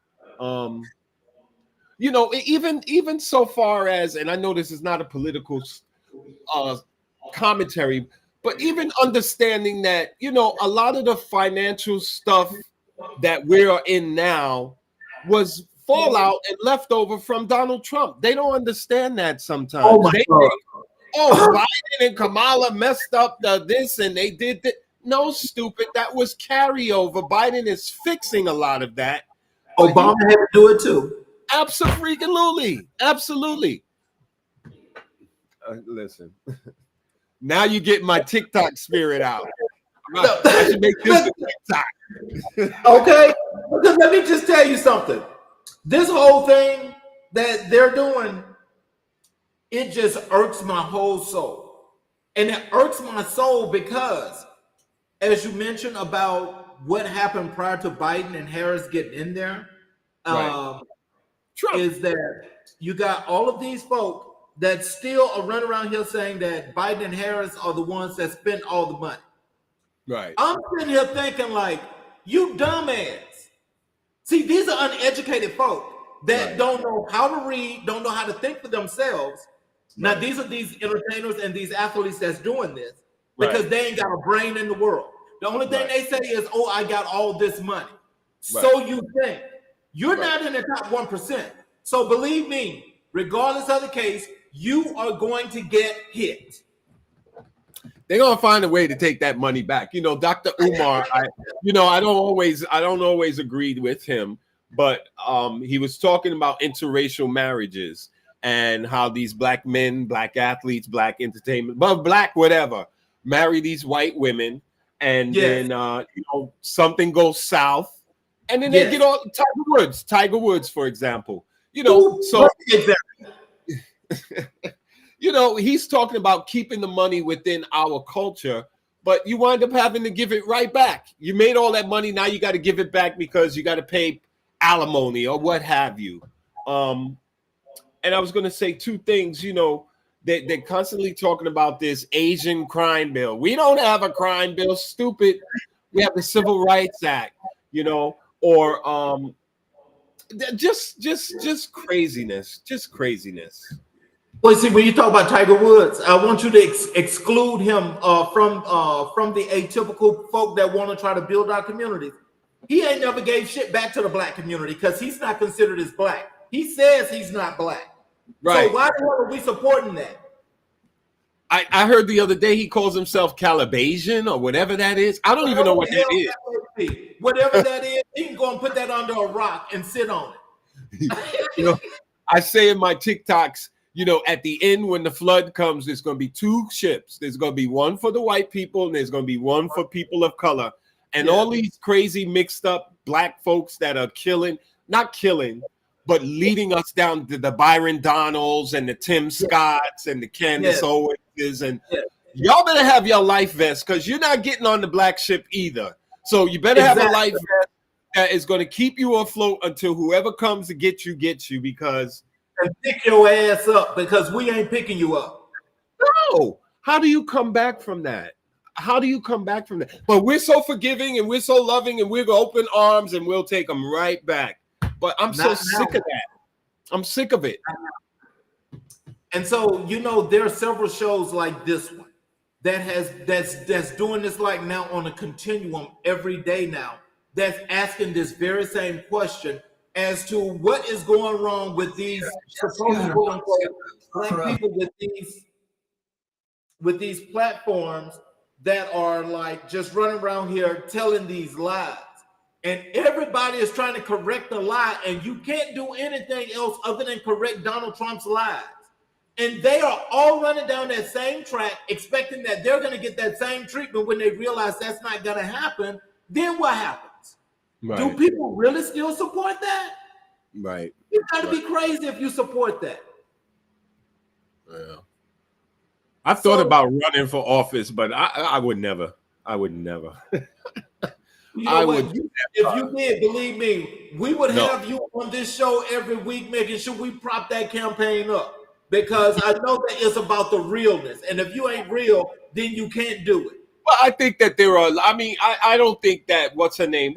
Speaker 1: Even so far as, and I know this is not a political commentary, but even understanding that a lot of the financial stuff that we're in now was fallout and leftover from Donald Trump. They don't understand that sometimes. oh, Biden and Kamala messed up this and they did that. No, stupid. That was carryover. Biden is fixing a lot of that.
Speaker 2: Obama had to do it too.
Speaker 1: Absolutely. Absolutely. Listen, now you get my TikTok spirit out. I should make this a TikTok.
Speaker 2: Okay, because let me just tell you something. This whole thing that they're doing, it just irks my whole soul. And it irks my soul because, as you mentioned about what happened prior to Biden and Harris getting in there,
Speaker 1: Right.
Speaker 2: is that you got all of these folk that still are running around here saying that Biden and Harris are the ones that spent all the money.
Speaker 1: Right.
Speaker 2: I'm sitting here thinking like, you dumbass. See, these are uneducated folk that don't know how to read, don't know how to think for themselves. Now, these are these entertainers and these athletes that's doing this because they ain't got a brain in the world. The only thing they say is, oh, I got all this money. So you think. You're not in the top 1%. So believe me, regardless of the case, you are going to get hit.
Speaker 1: They're gonna find a way to take that money back. You know, Dr. Umar, I don't always agree with him, but he was talking about interracial marriages and how these black men, black athletes, black entertainment, but black whatever, marry these white women, and then something goes south, and then they get all Tiger Woods, for example. He's talking about keeping the money within our culture, but you wind up having to give it right back. You made all that money, now you got to give it back because you got to pay alimony or what have you. And I was going to say two things. They're constantly talking about this Asian crime bill. We don't have a crime bill, stupid. We have the Civil Rights Act, or just craziness, Well,
Speaker 2: see, when you talk about Tiger Woods, I want you to exclude him from the atypical folk that want to try to build our communities. He ain't never gave shit back to the black community because he's not considered as black. He says he's not black. Right. So why the hell are we supporting that?
Speaker 1: I heard the other day he calls himself Calabasian or whatever that is. I don't even know what that is.
Speaker 2: Whatever that is, he can go and put that under a rock and sit on
Speaker 1: it. I say in my TikToks, at the end when the flood comes, there's going to be two ships. There's going to be one for the white people and there's going to be one for people of color. And all these crazy mixed up black folks that are not killing, but leading us down to the Byron Donalds and the Tim Scotts and the Candace Owens. And y'all better have your life vest because you're not getting on the black ship either. So you better have a life vest that is going to keep you afloat until whoever comes to get you because...
Speaker 2: And pick your ass up because we ain't picking you up.
Speaker 1: No. How do you come back from that? But we're so forgiving and we're so loving and we're going to open arms and we'll take them right back. But I'm sick of that. I'm sick of it.
Speaker 2: And so, there are several shows like this one that's doing this like now on a continuum every day now. That's asking this very same question as to what is going wrong with these supposed black people with these platforms that are like just running around here telling these lies. And everybody is trying to correct the lie, and you can't do anything else other than correct Donald Trump's lies. And they are all running down that same track, expecting that they're going to get that same treatment when they realize that's not going to happen. Then what happens? Right. Do people really still support that?
Speaker 1: Right.
Speaker 2: You got to be crazy if you support that.
Speaker 1: Yeah. I've thought about running for office, but I would never. I would never.
Speaker 2: If you did, believe me, we would have you on this show every week making sure we prop that campaign up because I know that it's about the realness. And if you ain't real, then you can't do it.
Speaker 1: Well, I think that there are, I don't think that, what is her name?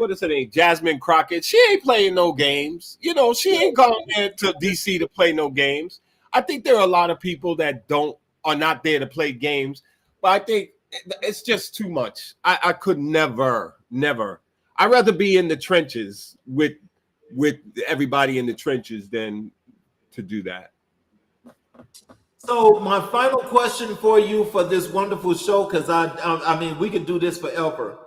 Speaker 1: Jasmine Crockett. She ain't playing no games. She ain't going there to DC to play no games. I think there are a lot of people that are not there to play games, but I think it's just too much. I could never. I'd rather be in the trenches with everybody in the trenches than to do that.
Speaker 2: So my final question for you for this wonderful show, because I mean we could do this forever.